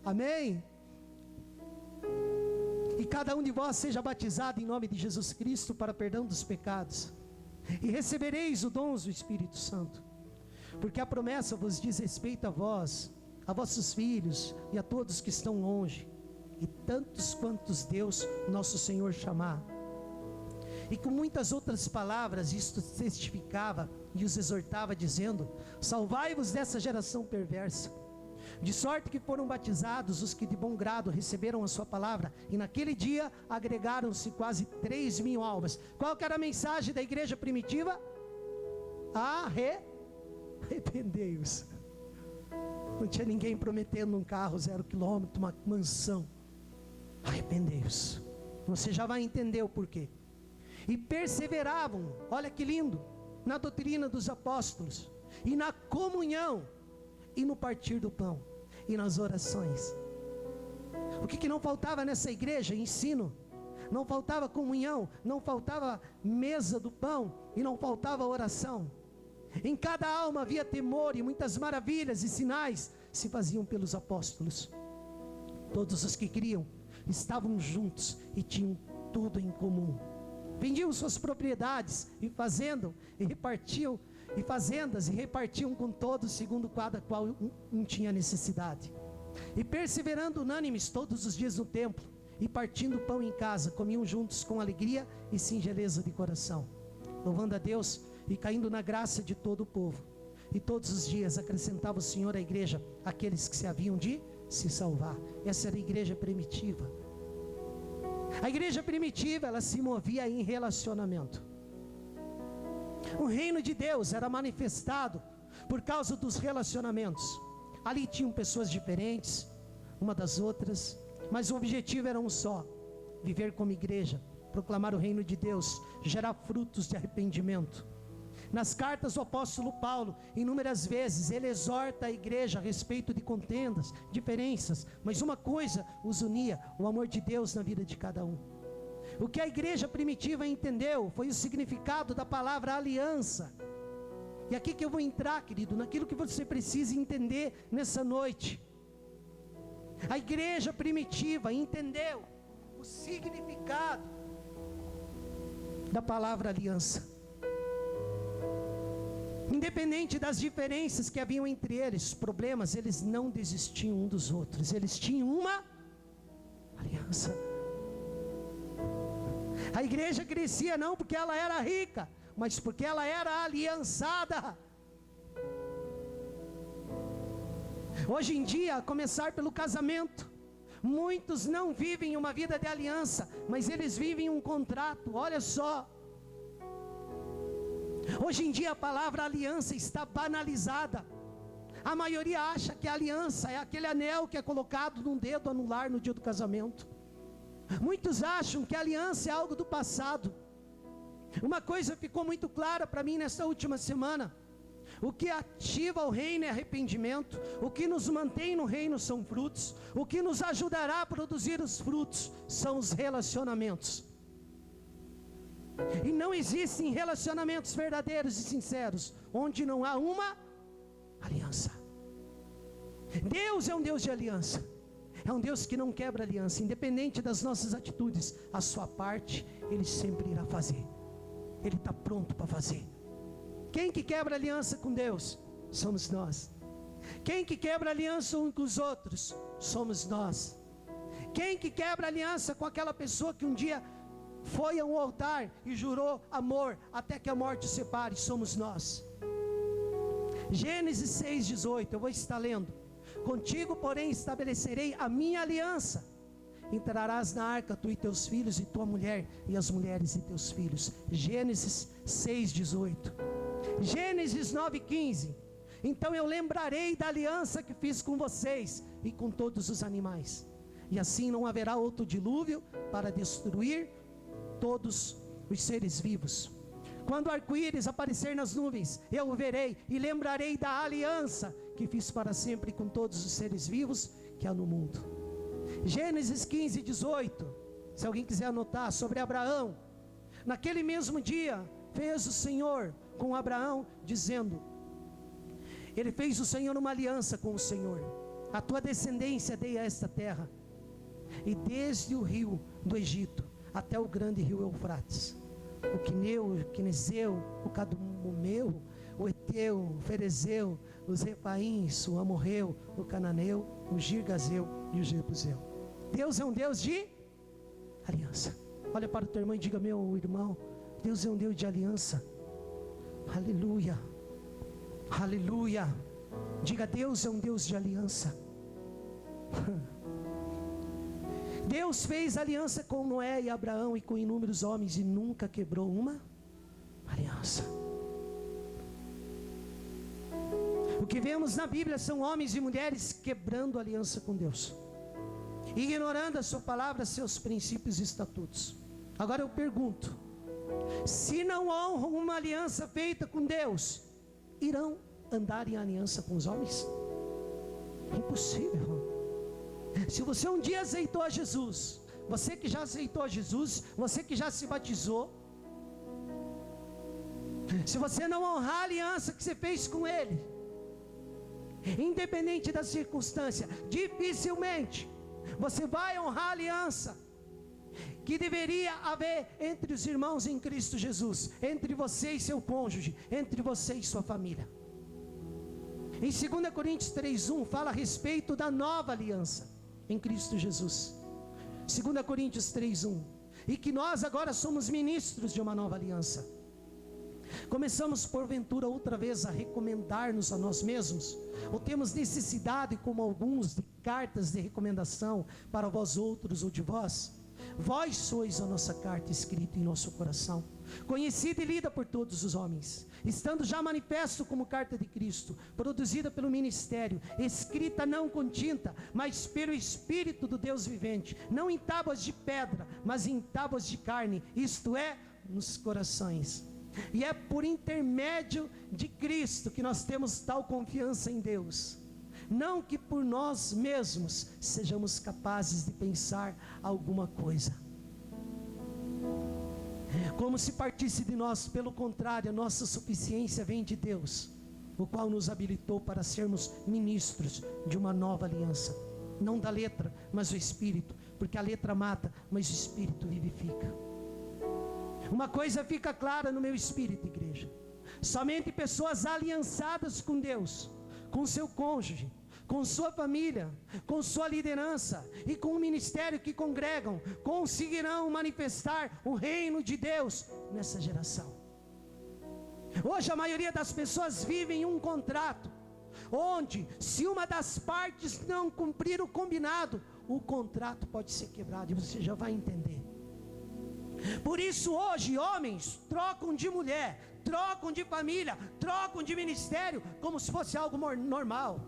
Amém? E cada um de vós seja batizado em nome de Jesus Cristo para perdão dos pecados, e recebereis o dom do Espírito Santo, porque a promessa vos diz respeito a vós, a vossos filhos e a todos que estão longe, e tantos quantos Deus nosso Senhor chamar. E com muitas outras palavras isto testificava e os exortava, dizendo: salvai-vos dessa geração perversa. De sorte que foram batizados os que de bom grado receberam a sua palavra, e naquele dia agregaram-se quase 3.000 almas. Qual que era a mensagem da igreja primitiva? Arrependei-vos. Não tinha ninguém prometendo um carro 0 quilômetro, uma mansão. Arrependei-vos. Você já vai entender o porquê. E perseveravam, olha que lindo, na doutrina dos apóstolos, e na comunhão, e no partir do pão, e nas orações. O que não faltava nessa igreja? Ensino. Não faltava comunhão, não faltava mesa do pão, e não faltava oração. Em cada alma havia temor, e muitas maravilhas e sinais se faziam pelos apóstolos. Todos os que criam estavam juntos e tinham tudo em comum. Vendiam suas propriedades e fazendas e repartiam com todos, segundo cada qual um tinha necessidade. E perseverando unânimes todos os dias no templo, e partindo pão em casa, comiam juntos com alegria e singeleza de coração, louvando a Deus e caindo na graça de todo o povo. E todos os dias acrescentava o Senhor à igreja aqueles que se haviam de se salvar. Essa era a igreja primitiva. A igreja primitiva, ela se movia em relacionamento. O reino de Deus era manifestado por causa dos relacionamentos. Ali tinham pessoas diferentes, uma das outras, mas o objetivo era um só: viver como igreja, proclamar o reino de Deus, gerar frutos de arrependimento. Nas cartas, o apóstolo Paulo, inúmeras vezes, ele exorta a igreja a respeito de contendas, diferenças, mas uma coisa os unia: o amor de Deus na vida de cada um. O que a igreja primitiva entendeu foi o significado da palavra aliança. E aqui que eu vou entrar, querido, naquilo que você precisa entender nessa noite. A igreja primitiva entendeu o significado da palavra aliança. Independente das diferenças que haviam entre eles, os problemas, eles não desistiam um dos outros. Eles tinham uma aliança. A igreja crescia não porque ela era rica, mas porque ela era aliançada. Hoje em dia, a começar pelo casamento, muitos não vivem uma vida de aliança, mas eles vivem um contrato. Olha só. Hoje em dia a palavra aliança está banalizada. A maioria acha que a aliança é aquele anel que é colocado num dedo anular no dia do casamento. Muitos acham que a aliança é algo do passado. Uma coisa ficou muito clara para mim nessa última semana: o que ativa o reino é arrependimento, o que nos mantém no reino são frutos, o que nos ajudará a produzir os frutos são os relacionamentos. E não existem relacionamentos verdadeiros e sinceros onde não há uma aliança. Deus é um Deus de aliança, é um Deus que não quebra aliança. Independente das nossas atitudes, a sua parte Ele sempre irá fazer. Ele está pronto para fazer. Quem que quebra aliança com Deus? Somos nós. Quem que quebra aliança uns com os outros? Somos nós. Quem que quebra aliança com aquela pessoa que um dia foi a um altar e jurou amor até que a morte separe? Somos nós. Gênesis 6:18, eu vou estar lendo. Contigo, porém, estabelecerei a minha aliança. Entrarás na arca, tu e teus filhos, e tua mulher, e as mulheres e teus filhos. Gênesis 6:18. Gênesis 9:15. Então eu lembrarei da aliança que fiz com vocês e com todos os animais, e assim não haverá outro dilúvio para destruir todos os seres vivos. Quando o arco-íris aparecer nas nuvens, eu o verei e lembrarei da aliança que fiz para sempre com todos os seres vivos que há no mundo. Gênesis 15:18. Se alguém quiser anotar, sobre Abraão. Naquele mesmo dia fez o Senhor com Abraão, dizendo: Ele fez o Senhor uma aliança com o Senhor. A tua descendência dei a esta terra, e desde o rio do Egito até o grande rio Eufrates, o Quineu, o Quinezeu, o Cadumeu, o Eteu, o Ferezeu, os Refaíns, o Amorreu, o Cananeu, o Girgazeu e o Jebuseu. Deus é um Deus de aliança. Olha para o teu irmão e diga: meu irmão, Deus é um Deus de aliança. Aleluia, aleluia. Diga: Deus é um Deus de aliança. Deus fez aliança com Noé e Abraão e com inúmeros homens e nunca quebrou uma aliança. O que vemos na Bíblia são homens e mulheres quebrando aliança com Deus, ignorando a sua palavra, seus princípios e estatutos. Agora eu pergunto: se não honram uma aliança feita com Deus, irão andar em aliança com os homens? Impossível. Se você um dia aceitou a Jesus, você que já aceitou a Jesus, você que já se batizou, se você não honrar a aliança que você fez com Ele, independente da circunstância, dificilmente você vai honrar a aliança que deveria haver entre os irmãos em Cristo Jesus, entre você e seu cônjuge, entre você e sua família. Em 2 Coríntios 3:1 fala a respeito da nova aliança em Cristo Jesus. 2 Coríntios 3:1. E que nós agora somos ministros de uma nova aliança. Começamos porventura outra vez a recomendar-nos a nós mesmos? Ou temos necessidade, como alguns, de cartas de recomendação para vós outros ou de vós? Vós sois a nossa carta escrita em nosso coração, conhecida e lida por todos os homens, estando já manifesto como carta de Cristo, produzida pelo ministério, escrita não com tinta, mas pelo Espírito do Deus vivente, não em tábuas de pedra, mas em tábuas de carne, isto é, nos corações. E é por intermédio de Cristo que nós temos tal confiança em Deus. Não que por nós mesmos sejamos capazes de pensar alguma coisa, como se partisse de nós. Pelo contrário, a nossa suficiência vem de Deus, o qual nos habilitou para sermos ministros de uma nova aliança. Não da letra, mas do Espírito, porque a letra mata, mas o Espírito vivifica. Uma coisa fica clara no meu espírito, igreja: somente pessoas aliançadas com Deus, com seu cônjuge, com sua família, com sua liderança e com o ministério que congregam, conseguirão manifestar o reino de Deus nessa geração. Hoje a maioria das pessoas vive em um contrato, onde se uma das partes não cumprir o combinado, o contrato pode ser quebrado, e você já vai entender. Por isso hoje homens trocam de mulher, trocam de família, trocam de ministério, como se fosse algo normal.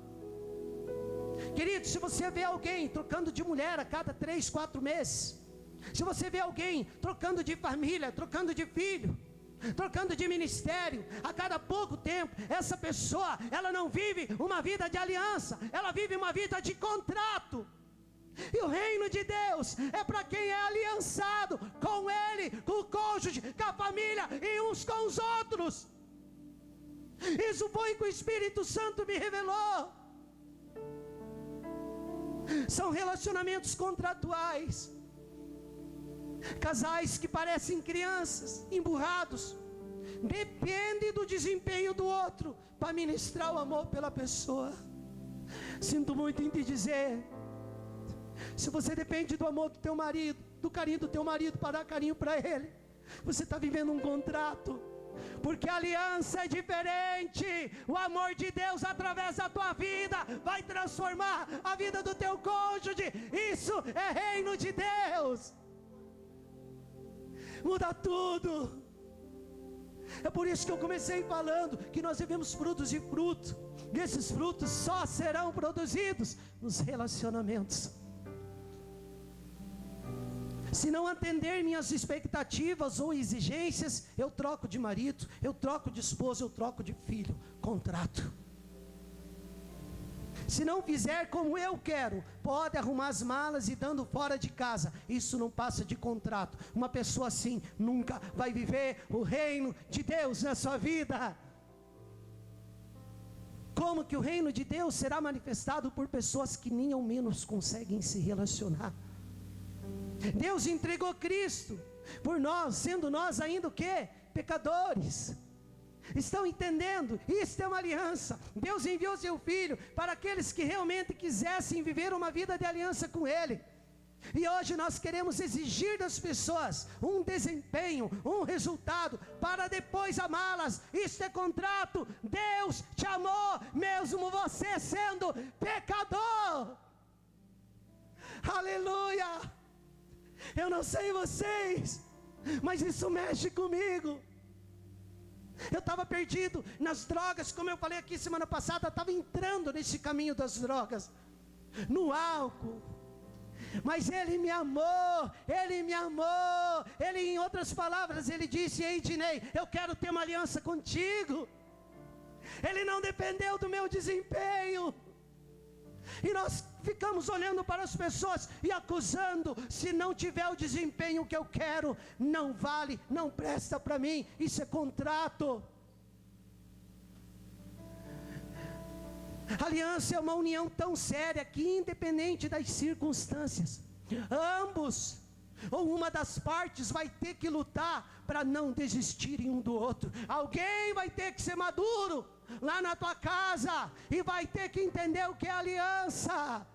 Querido, se você vê alguém trocando de mulher a cada 3, 4 meses, se você vê alguém trocando de família, trocando de filho, trocando de ministério. A cada pouco tempo, essa pessoa, ela não vive uma vida de aliança, ela vive uma vida de contrato. E o reino de Deus é para quem é aliançado com Ele, com o cônjuge, com a família e uns com os outros. Isso foi que o Espírito Santo me revelou. São relacionamentos contratuais. Casais que parecem crianças, emburrados, depende do desempenho do outro para ministrar o amor pela pessoa. Sinto muito em te dizer, se você depende do amor do teu marido, do carinho do teu marido para dar carinho para ele, você está vivendo um contrato. Porque a aliança é diferente. O amor de Deus através da tua vida vai transformar a vida do teu cônjuge. Isso é reino de Deus. Muda tudo. É por isso que eu comecei falando que nós devemos produzir fruto. E esses frutos só serão produzidos nos relacionamentos. Se não atender minhas expectativas ou exigências, eu troco de marido, eu troco de esposa, eu troco de filho. Contrato. Se não fizer como eu quero, pode arrumar as malas e dando fora de casa. Isso não passa de contrato. Uma pessoa assim nunca vai viver o reino de Deus na sua vida. Como que o reino de Deus será manifestado por pessoas que nem ao menos conseguem se relacionar? Deus entregou Cristo por nós, sendo nós ainda o quê? Pecadores. Estão entendendo? Isso é uma aliança. Deus enviou seu Filho para aqueles que realmente quisessem viver uma vida de aliança com Ele. E hoje nós queremos exigir das pessoas um desempenho, um resultado, para depois amá-las. Isso é contrato. Deus te amou, mesmo você sendo pecador. Aleluia! Eu não sei vocês, mas isso mexe comigo. Eu estava perdido nas drogas, como eu falei aqui semana passada, estava entrando nesse caminho das drogas, no álcool. Mas Ele me amou, Ele, em outras palavras, Ele disse: ei, Dinei, eu quero ter uma aliança contigo. Ele não dependeu do meu desempenho. E nós ficamos olhando para as pessoas e acusando. Se não tiver o desempenho que eu quero, não vale, não presta para mim. Isso é contrato. Aliança é uma união tão séria que, independente das circunstâncias, ambos ou uma das partes vai ter que lutar para não desistirem um do outro. Alguém vai ter que ser maduro lá na tua casa e vai ter que entender o que é aliança.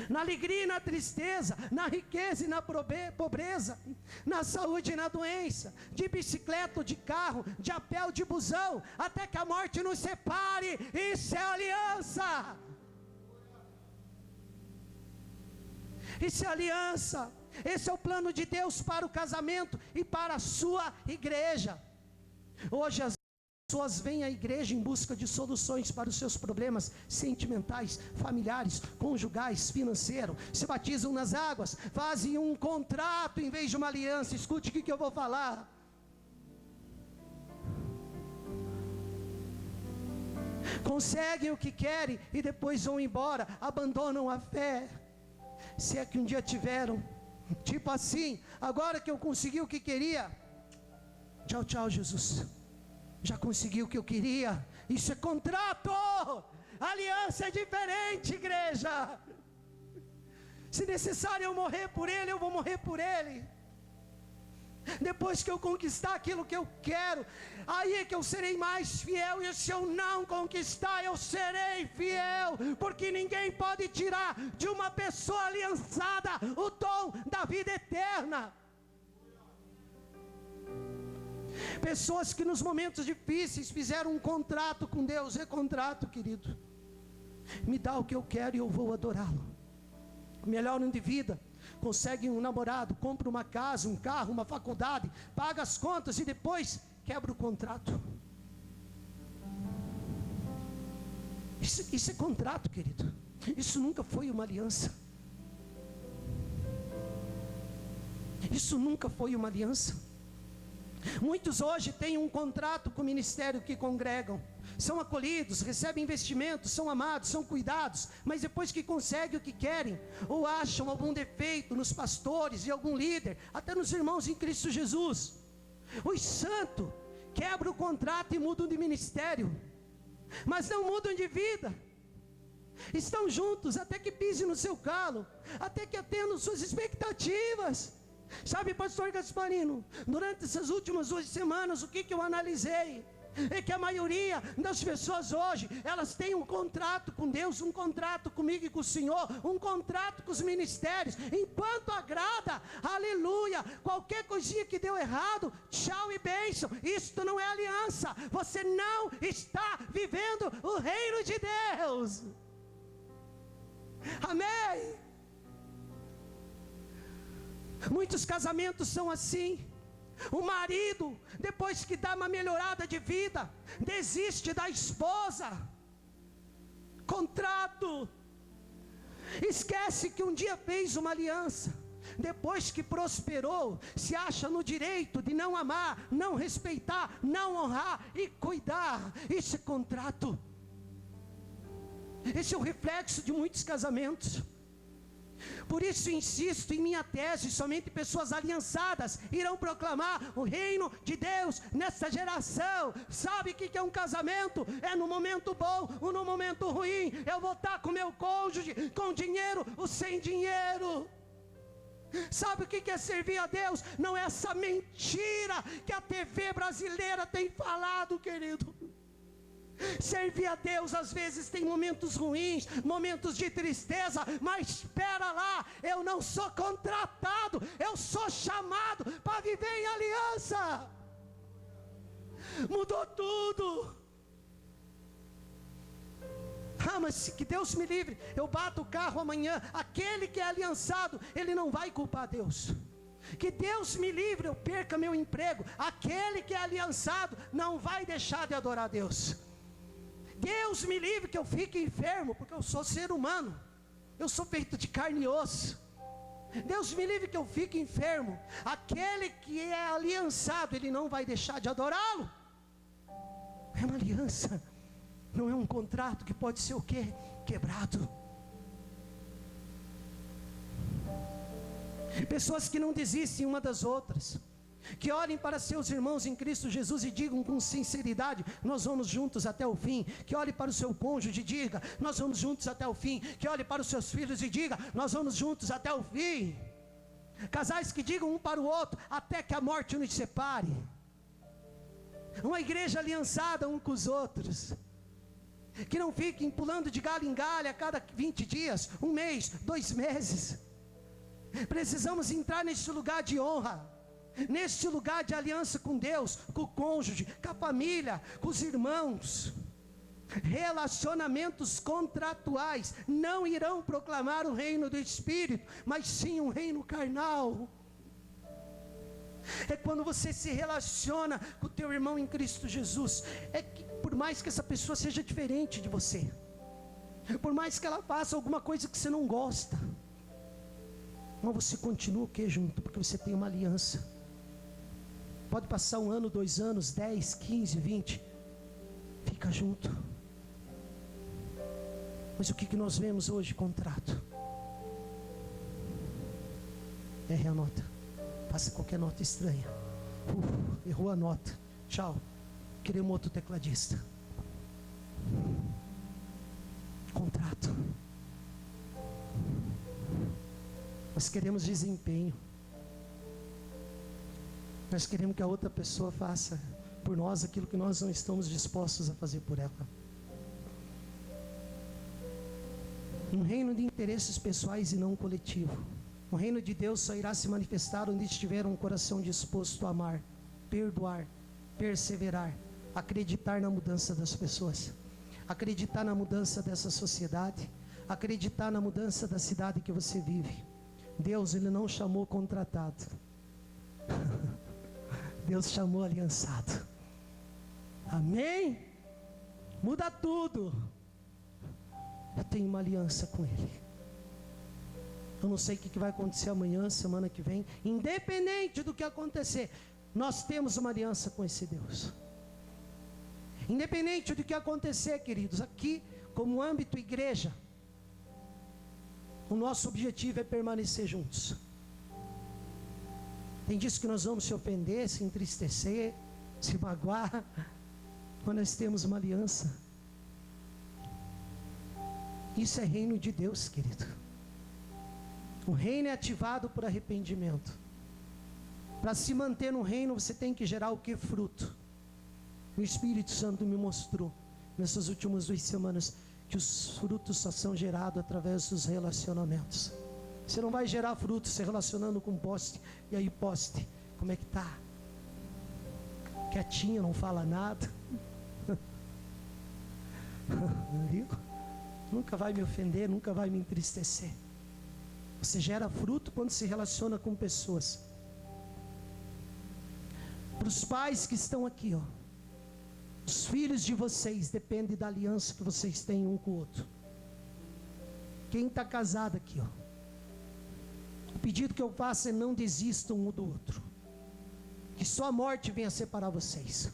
Na alegria e na tristeza, na riqueza e na pobreza, na saúde e na doença, de bicicleta ou de carro, de a pé ou de busão, até que a morte nos separe. Isso é aliança. Isso é aliança. Esse é o plano de Deus para o casamento e para a sua igreja. Hoje as pessoas vêm à igreja em busca de soluções para os seus problemas sentimentais, familiares, conjugais, financeiros. Se batizam nas águas, fazem um contrato em vez de uma aliança. Escute o que eu vou falar. Conseguem o que querem e depois vão embora, abandonam a fé. Se é que um dia tiveram, tipo assim, agora que eu consegui o que queria, tchau, tchau, Jesus. Já consegui o que eu queria. Isso é contrato. Aliança é diferente, igreja. Se necessário eu morrer por ele, eu vou morrer por ele. Depois que eu conquistar aquilo que eu quero, aí é que eu serei mais fiel. E se eu não conquistar, eu serei fiel, porque ninguém pode tirar de uma pessoa aliançada o dom da vida eterna. Pessoas que nos momentos difíceis fizeram um contrato com Deus. É contrato, querido. Me dá o que eu quero e eu vou adorá-lo. Melhor de vida, consegue um namorado, compra uma casa, um carro, uma faculdade, paga as contas e depois quebra o contrato. Isso é contrato, querido. Isso nunca foi uma aliança. Isso nunca foi uma aliança. Muitos hoje têm um contrato com o ministério que congregam, são acolhidos, recebem investimentos, são amados, são cuidados, mas depois que conseguem o que querem, ou acham algum defeito nos pastores e algum líder, até nos irmãos em Cristo Jesus. Os santos quebram o contrato e mudam de ministério, mas não mudam de vida. Estão juntos até que pisem no seu calo, até que atendam suas expectativas. Sabe, pastor Gasparino, durante essas últimas 2 semanas, o que eu analisei? É que a maioria das pessoas hoje, elas têm um contrato com Deus, um contrato comigo e com o Senhor, um contrato com os ministérios, enquanto agrada, aleluia, qualquer coisinha que deu errado, tchau e bênção. Isto não é aliança, você não está vivendo o reino de Deus. Amém? Muitos casamentos são assim. O marido, depois que dá uma melhorada de vida, desiste da esposa. Contrato. Esquece que um dia fez uma aliança. Depois que prosperou, se acha no direito de não amar, não respeitar, não honrar e cuidar. Isso é contrato. Esse é o reflexo de muitos casamentos. Por isso insisto em minha tese: somente pessoas aliançadas irão proclamar o reino de Deus nessa geração. Sabe o que é um casamento? É no momento bom ou no momento ruim. Eu vou estar com meu cônjuge, com dinheiro ou sem dinheiro. Sabe o que é servir a Deus? Não é essa mentira que a TV brasileira tem falado, querido. Servir a Deus às vezes tem momentos ruins, momentos de tristeza, mas espera lá, eu não sou contratado, eu sou chamado para viver em aliança. Mudou tudo. Mas que Deus me livre, eu bato o carro amanhã. Aquele que é aliançado, ele não vai culpar Deus. Que Deus me livre, eu perca meu emprego. Aquele que é aliançado não vai deixar de adorar a Deus. Deus me livre que eu fique enfermo, porque eu sou ser humano, eu sou feito de carne e osso. Deus me livre que eu fique enfermo. Aquele que é aliançado, ele não vai deixar de adorá-lo. É uma aliança, não é um contrato que pode ser o quê? Quebrado. Pessoas que não desistem uma das outras, que olhem para seus irmãos em Cristo Jesus e digam com sinceridade: nós vamos juntos até o fim. Que olhe para o seu cônjuge e diga: nós vamos juntos até o fim. Que olhe para os seus filhos e diga: nós vamos juntos até o fim. Casais que digam um para o outro: até que a morte nos separe. Uma igreja aliançada um com os outros, que não fiquem pulando de galho em galho a cada 20 dias, um mês, 2 meses. Precisamos entrar nesse lugar de honra, neste lugar de aliança com Deus, com o cônjuge, com a família, com os irmãos. Relacionamentos contratuais não irão proclamar o reino do Espírito, mas sim um reino carnal. É quando você se relaciona com o teu irmão em Cristo Jesus, é que por mais que essa pessoa seja diferente de você, por mais que ela faça alguma coisa que você não gosta, mas você continua o que junto? Porque você tem uma aliança. Pode passar 1 ano, 2 anos, 10, 15, 20, fica junto. Mas o que nós vemos hoje? Contrato. Erre a nota, faça qualquer nota estranha. Errou a nota, tchau, queremos outro tecladista. Contrato. Nós queremos desempenho. Nós queremos que a outra pessoa faça por nós aquilo que nós não estamos dispostos a fazer por ela. Um reino de interesses pessoais e não coletivo. O reino de Deus só irá se manifestar onde estiver um coração disposto a amar, perdoar, perseverar, acreditar na mudança das pessoas, acreditar na mudança dessa sociedade, acreditar na mudança da cidade que você vive. Deus, Ele não chamou contratado. Deus chamou aliançado. Amém? Muda tudo. Eu tenho uma aliança com Ele. Eu não sei o que vai acontecer amanhã, semana que vem. Independente do que acontecer, nós temos uma aliança com esse Deus. Independente do que acontecer, queridos, aqui, como âmbito igreja, o nosso objetivo é permanecer juntos. Tem dias que nós vamos se ofender, se entristecer, se magoar, mas nós temos uma aliança. Isso é reino de Deus, querido. O reino é ativado por arrependimento. Para se manter no reino, você tem que gerar o que? Fruto. O Espírito Santo me mostrou, nessas últimas 2 semanas, que os frutos só são gerados através dos relacionamentos. Você não vai gerar frutos se relacionando com poste. E aí, poste, como é que tá? Quietinho, não fala nada. Nunca vai me ofender, nunca vai me entristecer. Você gera fruto quando se relaciona com pessoas. Para os pais que estão aqui, ó, os filhos de vocês dependem da aliança que vocês têm um com o outro. Quem está casado aqui, ó, o pedido que eu faço é: não desistam um do outro, que só a morte venha separar vocês.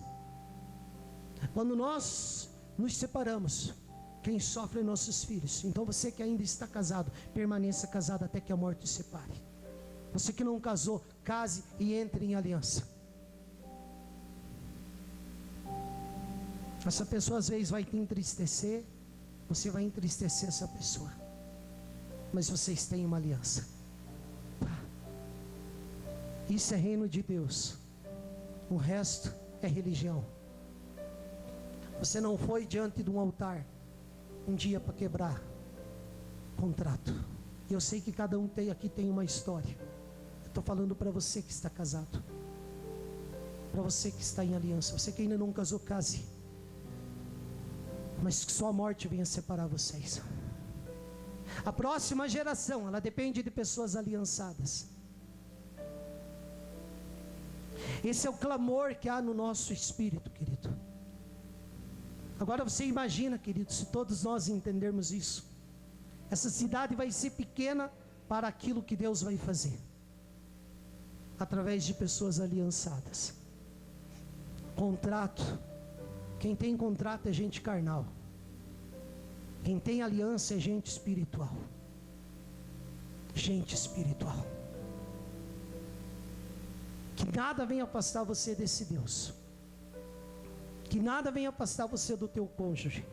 Quando nós nos separamos, quem sofre é nossos filhos. Então você que ainda está casado, permaneça casado até que a morte os separe. Você que não casou, case e entre em aliança. Essa pessoa às vezes vai te entristecer, você vai entristecer essa pessoa, mas vocês têm uma aliança. Isso é reino de Deus. O resto é religião. Você não foi diante de um altar um dia para quebrar contrato. Eu sei que cada um aqui tem uma história. Eu estou falando para você que está casado, para você que está em aliança, você que ainda não casou, case, mas que só a morte venha separar vocês. A próxima geração, ela depende de pessoas aliançadas. Esse é o clamor que há no nosso espírito, querido. Agora você imagina, querido, se todos nós entendermos isso, essa cidade vai ser pequena para aquilo que Deus vai fazer, através de pessoas aliançadas. Contrato, quem tem contrato é gente carnal. Quem tem aliança é gente espiritual. Gente espiritual. Que nada venha afastar você desse Deus. Que nada venha afastar você do teu cônjuge.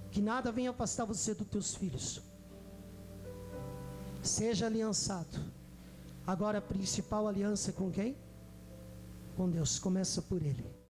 Que nada venha afastar você dos teus filhos. Seja aliançado. Agora a principal aliança é com quem? Com Deus. Começa por Ele.